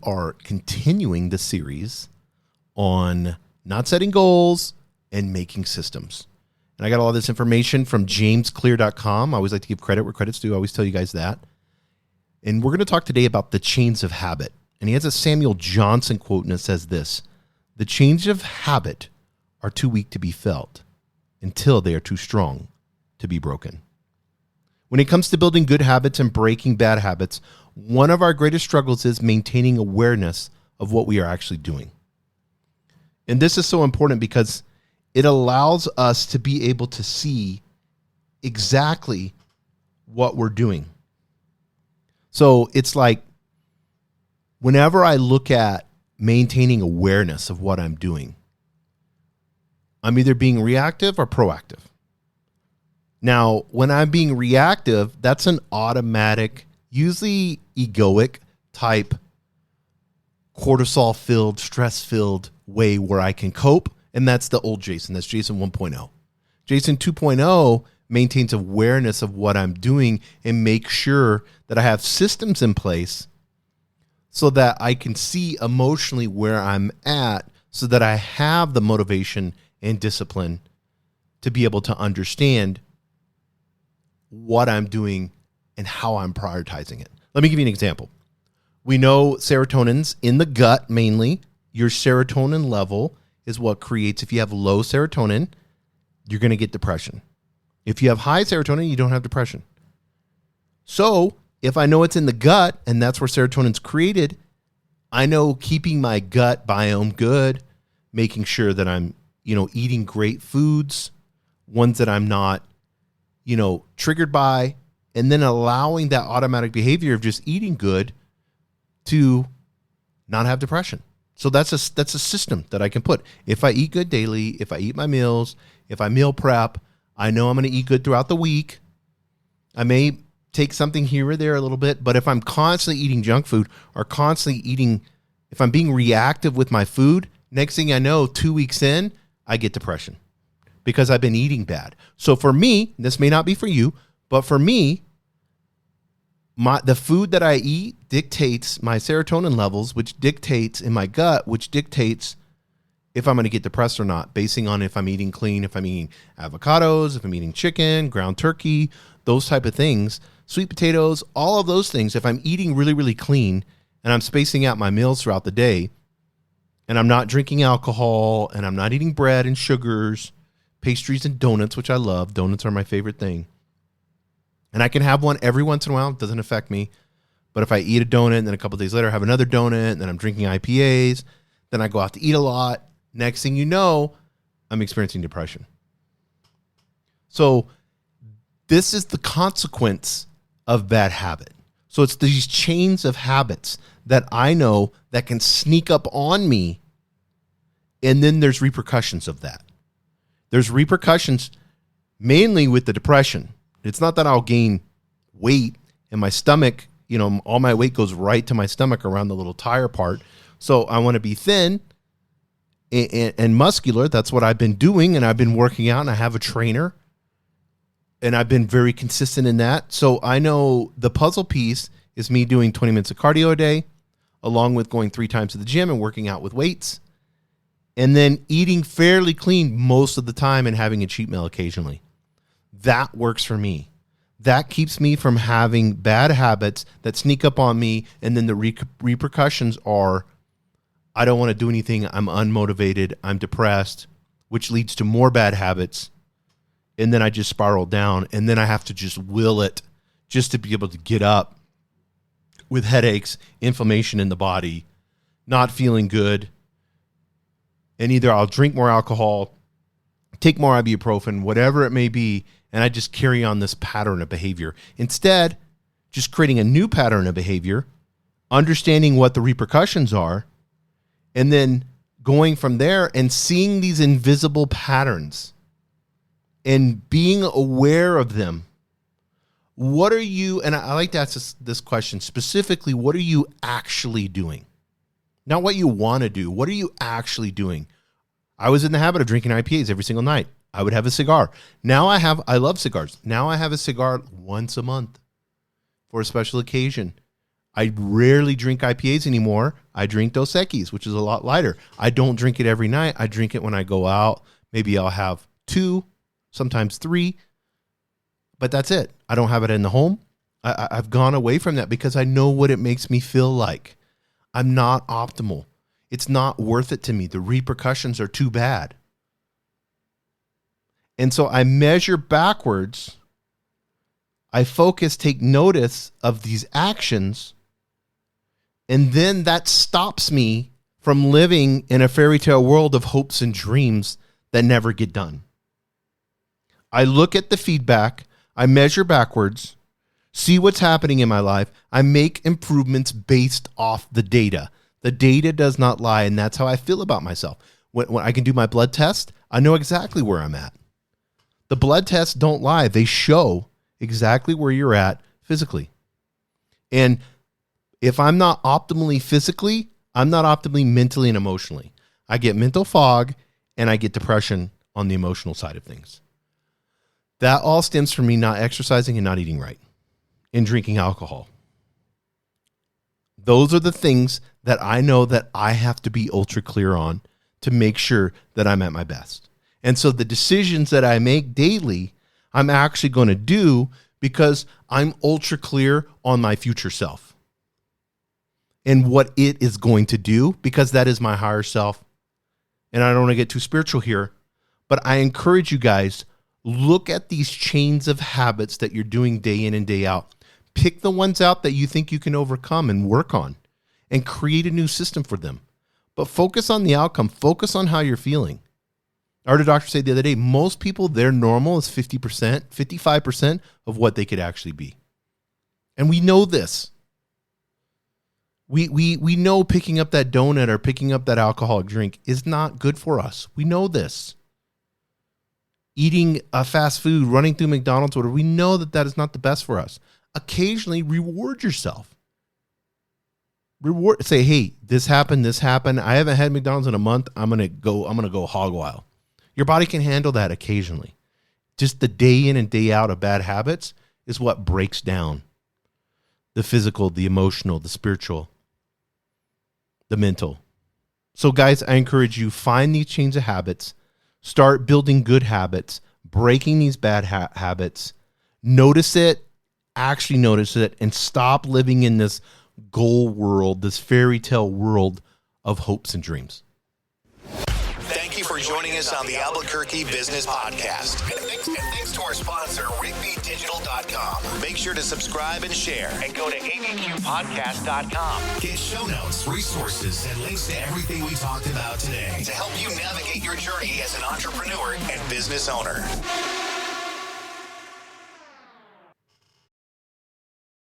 are continuing the series on not setting goals and making systems. And I got all this information from jamesclear.com. I always like to give credit where credit's due. I always tell you guys that. And we're going to talk today about the chains of habit. And he has a Samuel Johnson quote, and it says this: "The chains of habit are too weak to be felt until they are too strong to be broken." When it comes to building good habits and breaking bad habits, one of our greatest struggles is maintaining awareness of what we are actually doing. And this is so important because it allows us to be able to see exactly what we're doing. So it's like whenever I look at maintaining awareness of what I'm doing, I'm either being reactive or proactive. Now, when I'm being reactive, that's an automatic, usually egoic type, cortisol-filled, stress-filled way where I can cope. And that's the old Jason. That's Jason 1.0. Jason 2.0 maintains awareness of what I'm doing and make sure that I have systems in place so that I can see emotionally where I'm at, so that I have the motivation and discipline to be able to understand what I'm doing and how I'm prioritizing it. Let me give you an example. We know serotonin's in the gut mainly. Your serotonin level is what creates, if you have low serotonin, you're going to get depression. If you have high serotonin, you don't have depression. So if I know it's in the gut and that's where serotonin's created, I know keeping my gut biome good, making sure that I'm, eating great foods, ones that I'm not, triggered by, and then allowing that automatic behavior of just eating good to not have depression. So that's a system that I can put. If I eat good daily, if I eat my meals, if I meal prep, I know I'm going to eat good throughout the week. I may take something here or there a little bit, but if I'm constantly eating junk food or constantly eating, if I'm being reactive with my food, next thing I know, 2 weeks in, I get depression because I've been eating bad. So for me, this may not be for you, but for me, the food that I eat dictates my serotonin levels, which dictates in my gut, which dictates if I'm going to get depressed or not, basing on if I'm eating clean, if I'm eating avocados, if I'm eating chicken, ground turkey, those type of things, sweet potatoes, all of those things. If I'm eating really, really clean and I'm spacing out my meals throughout the day and I'm not drinking alcohol and I'm not eating bread and sugars, pastries and donuts, which I love. Donuts are my favorite thing. And I can have one every once in a while. It doesn't affect me. But if I eat a donut and then a couple of days later I have another donut and then I'm drinking IPAs, then I go out to eat a lot. Next thing you know, I'm experiencing depression. So this is the consequence of bad habit. So it's these chains of habits that I know that can sneak up on me. And then there's repercussions of that. There's repercussions mainly with the depression. It's not that I'll gain weight and my stomach, all my weight goes right to my stomach around the little tire part. So I want to be thin and muscular. That's what I've been doing. And I've been working out and I have a trainer and I've been very consistent in that. So I know the puzzle piece is me doing 20 minutes of cardio a day, along with going 3 times to the gym and working out with weights, and then eating fairly clean most of the time and having a cheat meal occasionally. That works for me. That keeps me from having bad habits that sneak up on me. And then the repercussions are, I don't want to do anything. I'm unmotivated. I'm depressed, which leads to more bad habits. And then I just spiral down. And then I have to just will it just to be able to get up with headaches, inflammation in the body, not feeling good. And either I'll drink more alcohol, take more ibuprofen, whatever it may be, and I just carry on this pattern of behavior. Instead, just creating a new pattern of behavior, understanding what the repercussions are, and then going from there and seeing these invisible patterns and being aware of them. What are you, and I like to ask this question specifically, what are you actually doing? Not what you want to do. What are you actually doing? I was in the habit of drinking IPAs every single night. I would have a cigar. Now I love cigars. Now I have a cigar once a month for a special occasion. I rarely drink IPAs anymore. I drink Dos Equis, which is a lot lighter. I don't drink it every night. I drink it when I go out. Maybe I'll have 2, sometimes 3, but that's it. I don't have it in the home. I've gone away from that because I know what it makes me feel like. I'm not optimal. It's not worth it to me. The repercussions are too bad. And so I measure backwards. I focus, take notice of these actions. And then that stops me from living in a fairy tale world of hopes and dreams that never get done. I look at the feedback. I measure backwards, see what's happening in my life. I make improvements based off the data. The data does not lie, and that's how I feel about myself. When I can do my blood test, I know exactly where I'm at. The blood tests don't lie. They show exactly where you're at physically. And if I'm not optimally physically, I'm not optimally mentally and emotionally. I get mental fog, and I get depression on the emotional side of things. That all stems from me not exercising and not eating right and drinking alcohol. Those are the things that I know that I have to be ultra clear on to make sure that I'm at my best. And so the decisions that I make daily, I'm actually going to do because I'm ultra clear on my future self and what it is going to do, because that is my higher self. And I don't want to get too spiritual here, but I encourage you guys, look at these chains of habits that you're doing day in and day out. Pick the ones out that you think you can overcome and work on and create a new system for them. But focus on the outcome. Focus on how you're feeling. I heard a doctor say the other day, most people, their normal is 50%, 55% of what they could actually be. And we know this. We know picking up that donut or picking up that alcoholic drink is not good for us. We know this. Eating a fast food, running through McDonald's order, we know that that is not the best for us. Occasionally reward yourself. Say, hey, this happened. I haven't had McDonald's in a month. I'm gonna go hog wild. Your body can handle that occasionally. Just the day in and day out of bad habits is what breaks down the physical, the emotional, the spiritual, the mental. So guys, I encourage you, find these chains of habits, start building good habits, breaking these bad habits, notice it, actually notice it, and stop living in this goal world, this fairy tale world of hopes and dreams. Thank you for joining us on the Albuquerque Business Podcast. And thanks to our sponsor, RigbyDigital.com. Make sure to subscribe and share. And go to abqpodcast.com. Get show notes, resources, and links to everything we talked about today to help you navigate your journey as an entrepreneur and business owner.